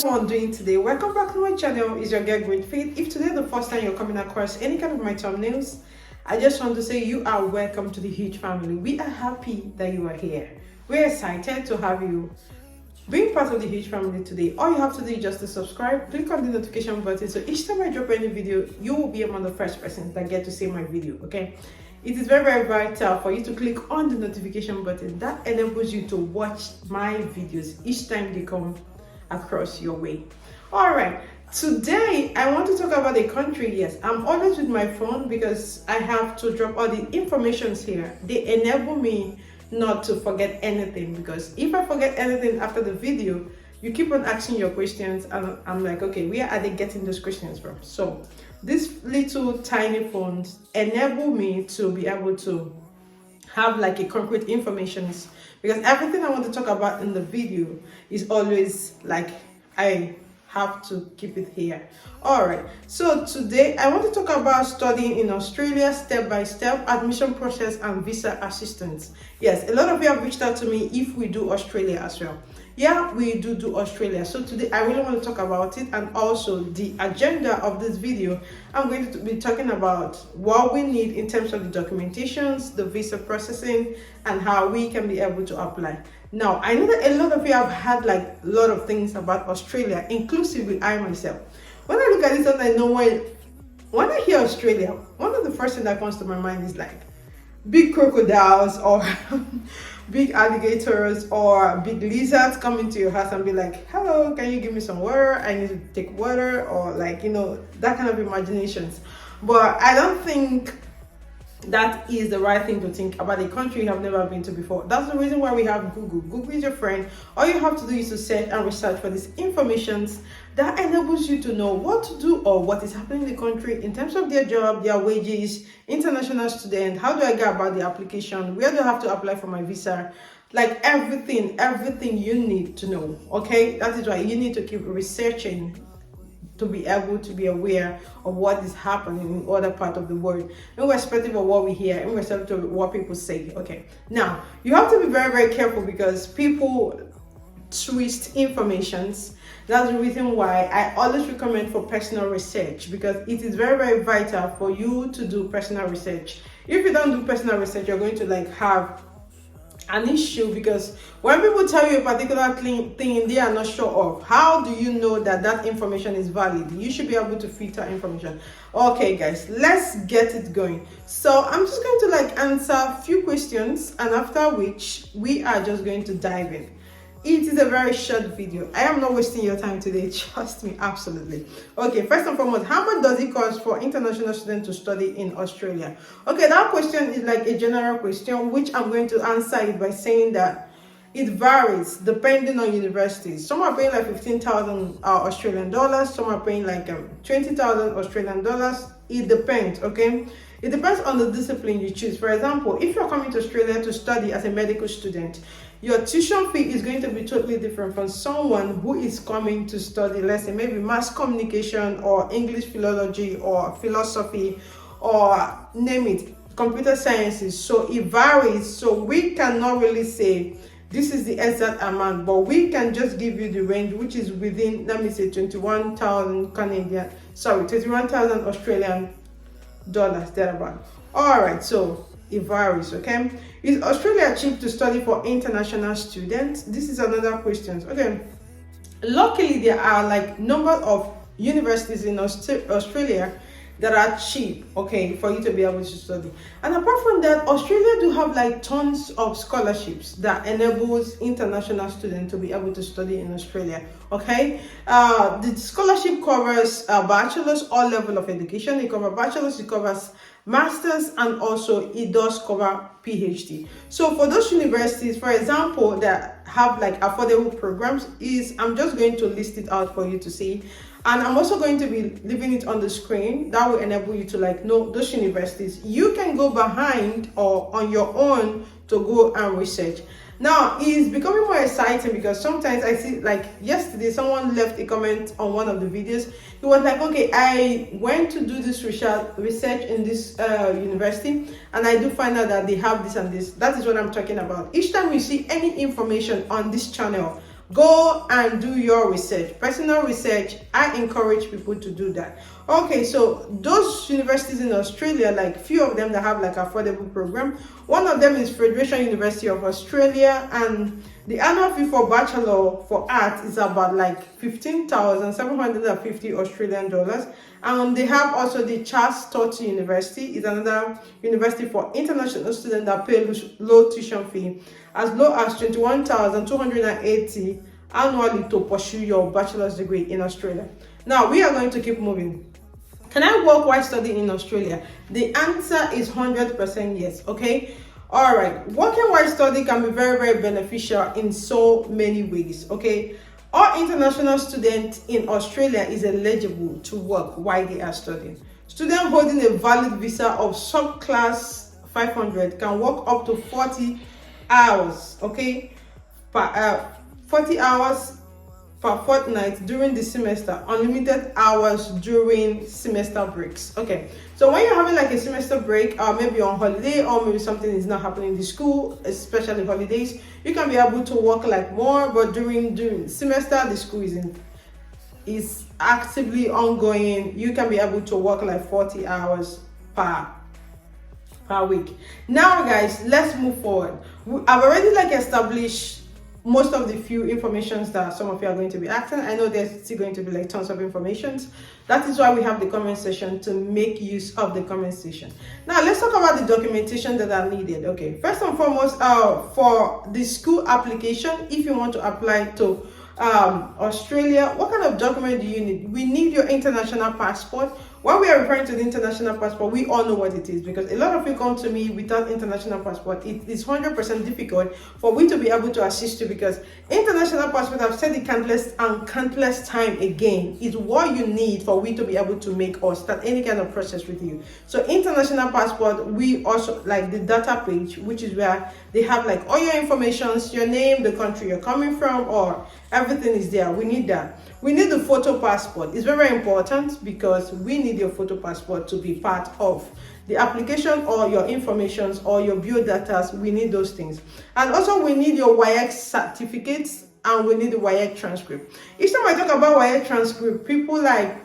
everyone doing today? Welcome back to my channel. It's your girl Great Faith. If today is the first time you're coming across any kind of my thumbnails, I just want to say you are welcome to the huge family. We are happy that you are here. We're excited to have you being part of the huge family today. All you have to do is just to subscribe, click on the notification button, so each time I drop any video, you will be among the first persons that get to see my video, okay? It is very vital for you to click on the notification button. That enables you to watch my videos each time they come across your way. All right, today I want to talk about a country. Yes, I'm always with my phone because I have to drop all the informations here. They enable me not to forget anything, because if I forget anything after the video, you keep on asking your questions and I'm like, okay, where are they getting those questions from? So these little tiny phones enable me to be able to have like a concrete information, because everything I want to talk about in the video is always like I have to keep it here. All right, so today I want to talk about studying in Australia, step-by-step admission process and visa assistance. Yes, a lot of you have reached out to me if we do Australia as well. Yeah, we do Australia. So today I really want to talk about it, and also the agenda of this video. I'm going to be talking about what we need in terms of the documentations, the visa processing, and how we can be able to apply. Now, I know that a lot of you have had like a lot of things about Australia, inclusively I myself. When I look at this, I know when I hear Australia, one of the first things that comes to my mind is like big crocodiles or big alligators or big lizards come into your house and be like, hello, can you give me some water? I need to take water, or like, you know, that kind of imaginations. But I don't think that is the right thing to think about a country you have never been to before. That's the reason why we have Google. Google is your friend. All you have to do is to search and research for these informations that enables you to know what to do or what is happening in the country in terms of their job, their wages, international student, how do I go about the application, where do I have to apply for my visa, like everything you need to know, okay? That is why you need to keep researching to be able to be aware of what is happening in other part of the world, irrespective of what we hear, irrespective of what people say. Okay, now you have to be very careful because people twist informations. That's the reason why I always recommend for personal research, because it is very vital for you to do personal research. If you don't do personal research, you're going to like have an issue, because when people tell you a particular thing they are not sure of, how do you know that that information is valid? You should be able to filter information. Okay guys, let's get it going. So I'm just going to like answer a few questions, and after which we are just going to dive in. It is a very short video. I am not wasting your time today, trust me, absolutely. Okay, first and foremost, how much does it cost for international students to study in Australia? Okay, that question is like a general question, which I'm going to answer it by saying that it varies depending on universities. Some are paying like 15,000 Australian dollars, some are paying like 20,000 Australian dollars. It depends, okay? It depends on the discipline you choose. For example, if you're coming to Australia to study as a medical student, your tuition fee is going to be totally different from someone who is coming to study, let's say maybe mass communication or English philology or philosophy or name it, computer sciences. So it varies. So we cannot really say this is the exact amount, but we can just give you the range, which is within, let me say 21,000 Australian dollars, thereabout. All right, so it varies. Okay, is Australia cheap to study for international students? This is another question. Okay, luckily there are like number of universities in Australia that are cheap, okay, for you to be able to study. And apart from that, Australia do have like tons of scholarships that enables international students to be able to study in Australia. Okay, the scholarship covers bachelor's, all level of education. It covers bachelor's, it covers master's, and also it does cover PhD. So for those universities, for example, that have like affordable programs, I'm just going to list it out for you to see. And I'm also going to be leaving it on the screen. That will enable you to like know those universities. You can go behind or on your own to go and research. Now it's becoming more exciting because sometimes I see, like yesterday, someone left a comment on one of the videos. He was like, okay, I went to do this research in this university, and I do find out that they have this and this. That is what I'm talking about. Each time you see any information on this channel, Go and do your research, personal research. I encourage people to do that. Okay, so those universities in Australia, like few of them that have like affordable program. One of them is Federation University of Australia, and the annual fee for Bachelor for Arts is about like 15,750 Australian dollars. And they have also the Sturt University, is another university for international students that pay low tuition fee, as low as 21,280 annually to pursue your bachelor's degree in Australia. Now we are going to keep moving. Can I work while studying in Australia? The answer is 100% yes. Okay. All right. Working while studying can be very, very beneficial in so many ways. Okay. All international students in Australia is eligible to work while they are studying. Students holding a valid visa of subclass 500 can work up to 40 hours, okay, 40 hours per fortnight during the semester, unlimited hours during semester breaks. Okay, so when you're having like a semester break, or maybe on holiday, or maybe something is not happening in the school, especially holidays, you can be able to work like more. But during semester, the school is actively ongoing. You can be able to work like 40 hours per week. Now guys, let's move forward. I've already like established most of the few informations that some of you are going to be asking. I know there's still going to be like tons of informations. That is why we have the comment section, to make use of the comment section. Now let's talk about the documentation that are needed. Okay, first and foremost, for the school application, if you want to apply to Australia, what kind of document do you need? We need your international passport. When we are referring to the international passport, we all know what it is, because a lot of you come to me without international passport. It is 100% difficult for we to be able to assist you, because international passport, I've said it countless time again, is what you need for we to be able to make or start any kind of process with you. So international passport, we also like the data page, which is where they have like all your informations, your name, the country you're coming from, or everything is there. We need that. We need the photo passport. It's very, very important, because we need your photo passport to be part of the application, or your informations, or your biodata. We need those things. And also we need your WIEC certificates, and we need the WIEC transcript. Each time I talk about WIEC transcript, people like,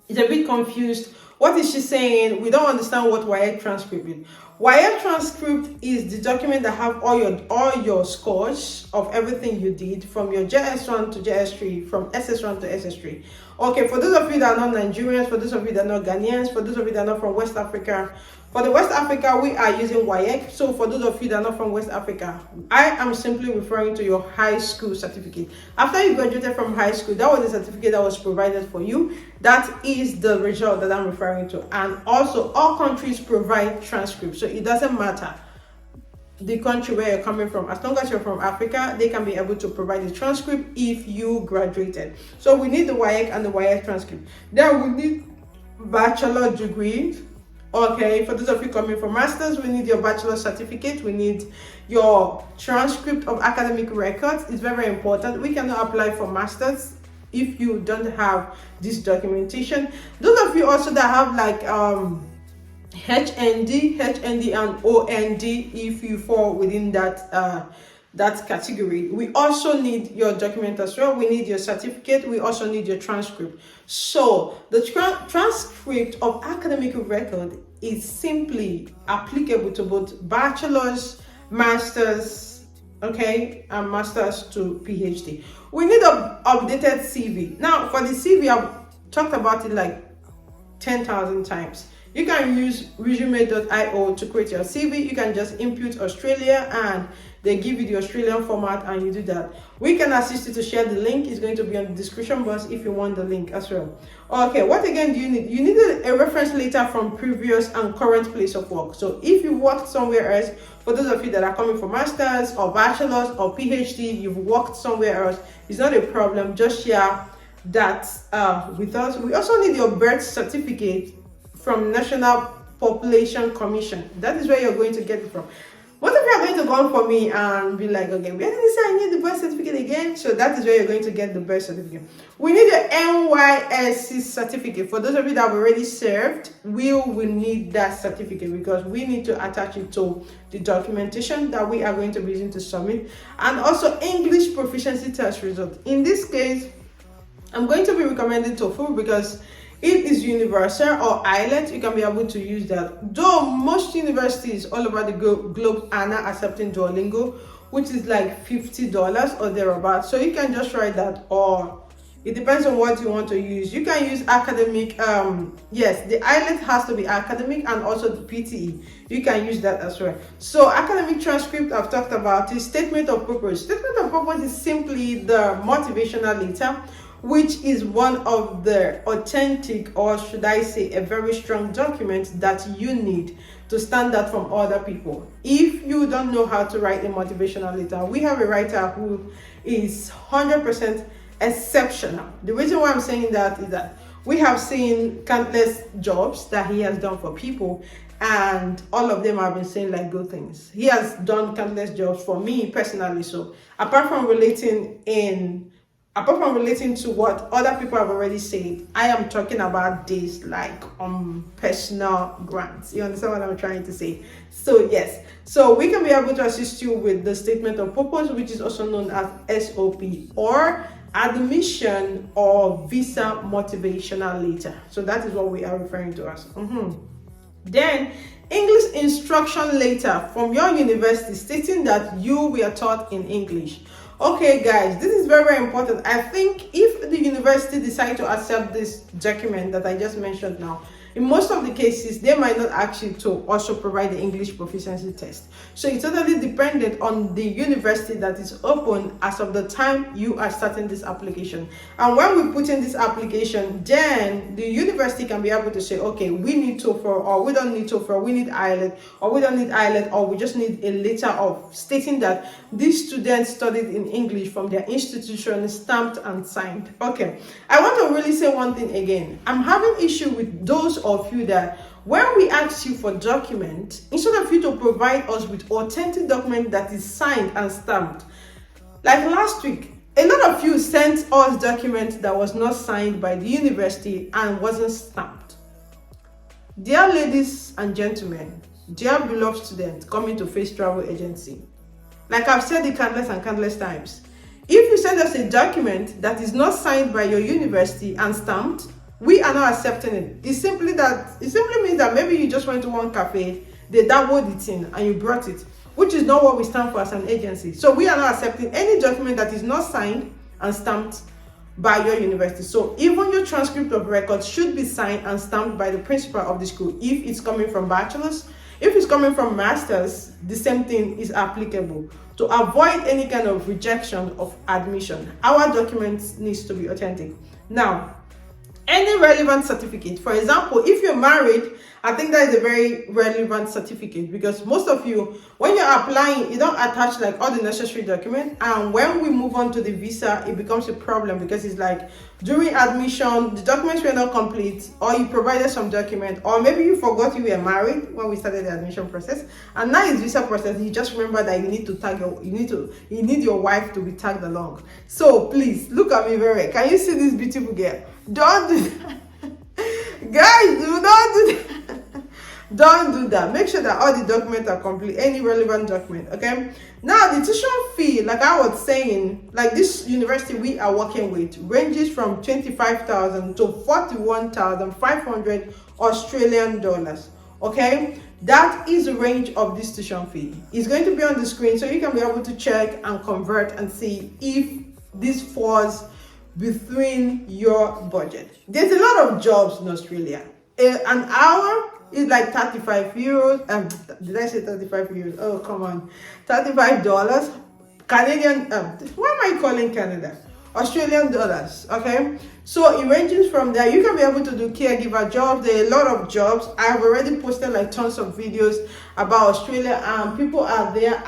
it's a bit confused. What is she saying? We don't understand what WIEC transcript is. WIEC transcript is the document that have all your scores of everything you did, from your JS1 to JS3, from SS1 to SS3. Okay, for those of you that are not Nigerians, for those of you that are not Ghanaians, for those of you that are not from West Africa, for the West Africa, we are using WIEC. So for those of you that are not from West Africa, I am simply referring to your high school certificate. After you graduated from high school, that was the certificate that was provided for you. That is the result that I'm referring to. And also, all countries provide transcripts. So it doesn't matter the country where you're coming from. As long as you're from Africa, they can be able to provide the transcript if you graduated. So we need the WIEC and the WIEC transcript. Then we need bachelor degree. Okay, for those of you coming from masters, we need your bachelor certificate. We need your transcript of academic records. It's very, very important. We cannot apply for masters if you don't have this documentation. Those of you also that have like HND and OND, if you fall within that category, we also need your document as well. We need your certificate. We also need your transcript. So the transcript of academic record is simply applicable to both bachelor's, master's, okay, and master's to PhD. We need an updated CV. Now for the CV, I've talked about it like 10,000 times. You can use resume.io to create your CV. You can just input Australia and they give you the Australian format, and you do that. We can assist you to share the link. It's going to be on the description box if you want the link as well. Okay, what again do you need? You need a reference letter from previous and current place of work. So if you worked somewhere else, for those of you that are coming for masters or bachelors or PhD, you've worked somewhere else, it's not a problem. Just share that with us. We also need your birth certificate from National Population Commission. That is where you're going to get it from. Most of you are are going to come for me and be like, okay, where did you say I need the birth certificate again? So that is where you're going to get the birth certificate. We need your NYSC certificate. For those of you that have already served, we will need that certificate because we need to attach it to the documentation that we are going to be using to submit, and also English proficiency test result. In this case, I'm going to be recommending TOEFL because it is universal, or IELTS. You can be able to use that. Though most universities all over the globe are now accepting Duolingo, which is like $50 or thereabouts. So you can just try that, or it depends on what you want to use. You can use academic. Yes, the IELTS has to be academic, and also the PTE. You can use that as well. So academic transcript, I've talked about it. Statement of purpose. Statement of purpose is simply the motivational letter, which is one of the authentic, or should I say a very strong document that you need to stand out from other people. If you don't know how to write a motivational letter, we have a writer who is 100% exceptional. The reason why I'm saying that is that we have seen countless jobs that he has done for people, and all of them have been saying like good things. He has done countless jobs for me personally. So apart from relating to what other people have already said, I am talking about this like personal grants. You understand what I'm trying to say? So yes, so we can be able to assist you with the statement of purpose, which is also known as SOP, or admission or visa motivational letter. So that is what we are referring to as. Then English instruction letter from your university stating that you were taught in English. Okay guys, this is very, very important. I think if the university decide to accept this document that I just mentioned now, in most of the cases, they might not ask you to also provide the English proficiency test. So it's totally dependent on the university that is open as of the time you are starting this application. And when we put in this application, then the university can be able to say, okay, we need TOEFL, or we don't need TOEFL, we need IELTS, or we don't need IELTS, or we just need a letter of stating that these students studied in English from their institution, stamped and signed. Okay, I want to really say one thing again. I'm having issue with those of you that when we ask you for document, instead of you to provide us with authentic document that is signed and stamped, like last week, a lot of you sent us document that was not signed by the university and wasn't stamped. Dear ladies and gentlemen, dear beloved students coming to Face Travel Agency, like I've said it countless and countless times, if you send us a document that is not signed by your university and stamped, we are not accepting it. It simply means that maybe you just went to one cafe, they dabbled it in, and you brought it, which is not what we stand for as an agency. So we are not accepting any document that is not signed and stamped by your university. So even your transcript of records should be signed and stamped by the principal of the school. If it's coming from bachelor's, if it's coming from master's, the same thing is applicable to avoid any kind of rejection of admission. Our documents needs to be authentic. Now, any relevant certificate, for example, if you're married, I think that is a very relevant certificate, because most of you, when you're applying, you don't attach like all the necessary documents, and when we move on to the visa, it becomes a problem, because it's like during admission the documents were not complete, or you provided some document, or maybe you forgot you were married when we started the admission process, and now it's visa process. You just remember that you need to tag you need your wife to be tagged along. So please look at me very well. Can you see this beautiful girl? Don't do that. Guys, do not do that. Don't do that. Make sure that all the documents are complete, any relevant document. Okay, now the tuition fee, like I was saying, like this university we are working with ranges from 25,000 to 41,500 Australian dollars. Okay, that is the range of this tuition fee. It's going to be on the screen, so you can be able to check and convert and see if this falls between your budget. There's a lot of jobs in Australia. An hour is like 35 euros. Did I say 35 euros? Oh, come on. $35 Canadian. What am I calling Canada? Australian dollars. Okay, so it ranges from there. You can be able to do caregiver jobs. There are a lot of jobs. I have already posted like tons of videos about Australia, and people are there.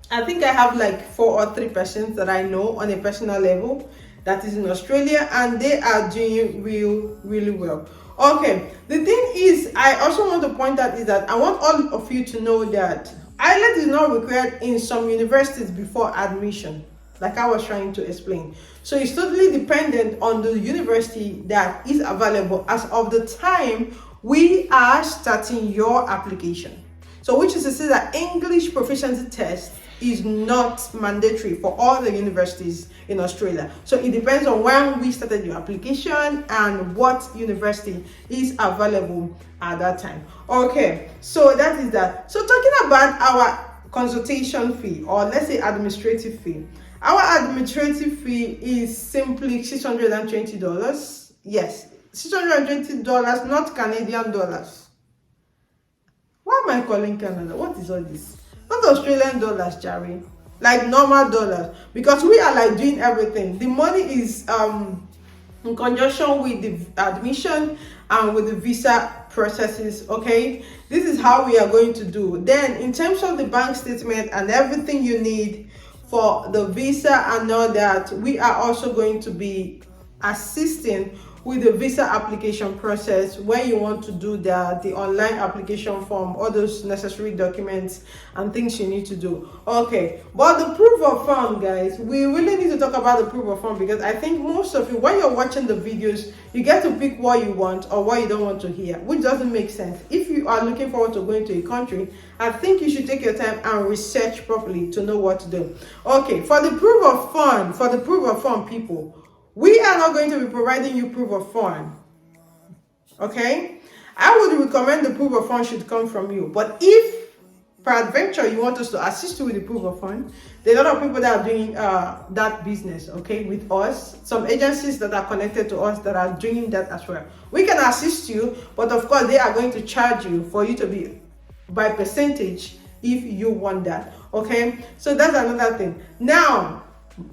I think I have like 4 or 3 persons that I know on a personal level that is in Australia, and they are doing really well. Okay, the thing is, I also want to point out is that I want all of you to know that IELTS is not required in some universities before admission, like I was trying to explain. So it's totally dependent on the university that is available as of the time we are starting your application. So which is to say that English proficiency test is not mandatory for all the universities in Australia. So it depends on when we started your application and what university is available at that time. Okay, so that is that. So talking about our consultation fee, or let's say administrative fee. Our administrative fee is simply $620. Yes, $620, not Canadian dollars. Why am I calling Canada? What is all this? Not Australian dollars, Jerry. Like normal dollars. Because we are like doing everything. The money is in conjunction with the admission and with the visa processes. Okay, this is how we are going to do. Then in terms of the bank statement and everything you need for the visa and all that, we are also going to be assisting with the visa application process when you want to do the online application form, all those necessary documents and things you need to do. Okay, but the proof of fund, guys, we really need to talk about the proof of fund, because I think most of you, when you're watching the videos, you get to pick what you want or what you don't want to hear, which doesn't make sense. If you are looking forward to going to a country, I think you should take your time and research properly to know what to do. Okay, for the proof of fund, people, we are not going to be providing you proof of fund. Okay, I would recommend the proof of fund should come from you. But if peradventure you want us to assist you with the proof of fund, there are a lot of people that are doing that business, okay, with us. Some agencies that are connected to us that are doing that as well. We can assist you, but of course they are going to charge you for you to be by percentage if you want that. Okay, so that's another thing. Now,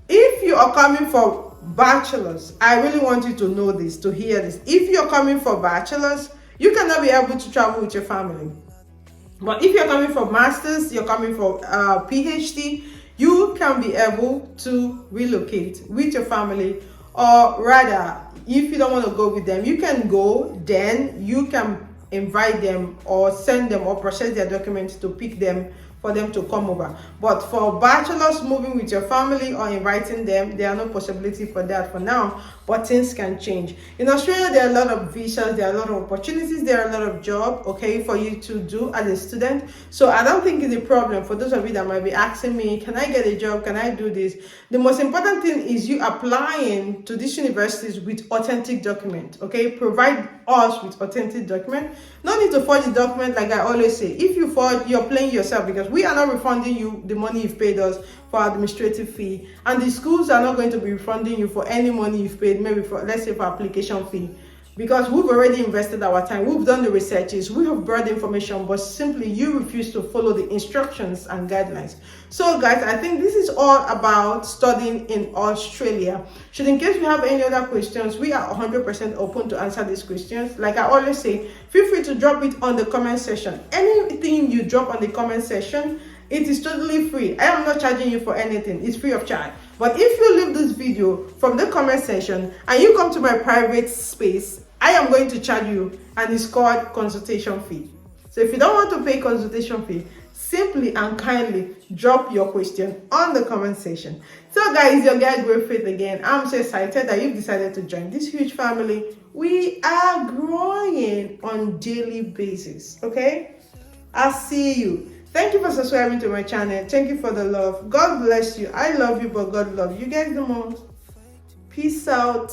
if you are coming for bachelors, I really want you to know this, to hear this. If you're coming for bachelors, you cannot be able to travel with your family. But if you're coming for masters, you're coming for PhD, you can be able to relocate with your family. Or rather, if you don't want to go with them, you can go, then you can invite them or send them or process their documents to pick them for them to come over. But for bachelors moving with your family or inviting them, there are no possibility for that for now, but things can change. In Australia, there are a lot of visas, there are a lot of opportunities, there are a lot of jobs, okay, for you to do as a student. So I don't think it's a problem for those of you that might be asking me, can I get a job? Can I do this? The most important thing is you applying to these universities with authentic document, okay? Provide us with authentic document. No need to forge the document, like I always say. If you forge, you're playing yourself, because we are not refunding you the money you've paid us for administrative fee, and the schools are not going to be refunding you for any money you've paid, maybe for, let's say, for application fee, because we've already invested our time, we've done the researches, we have brought the information, but simply you refuse to follow the instructions and guidelines. So guys, I think this is all about studying in Australia. Should in case you have any other questions, we are 100% open to answer these questions. Like I always say, feel free to drop it on the comment section. Anything you drop on the comment section, it is totally free. I am not charging you for anything. It's free of charge. But if you leave this video from the comment section and you come to my private space, I am going to charge you, and it's called consultation fee. So if you don't want to pay consultation fee, simply and kindly drop your question on the comment section. So guys, your guy Great Faith again. I'm so excited that you've decided to join this huge family. We are growing on daily basis, okay? I'll see you. Thank you for subscribing to my channel. Thank you for the love. God bless you. I love you, but God loves you guys the most. Peace out.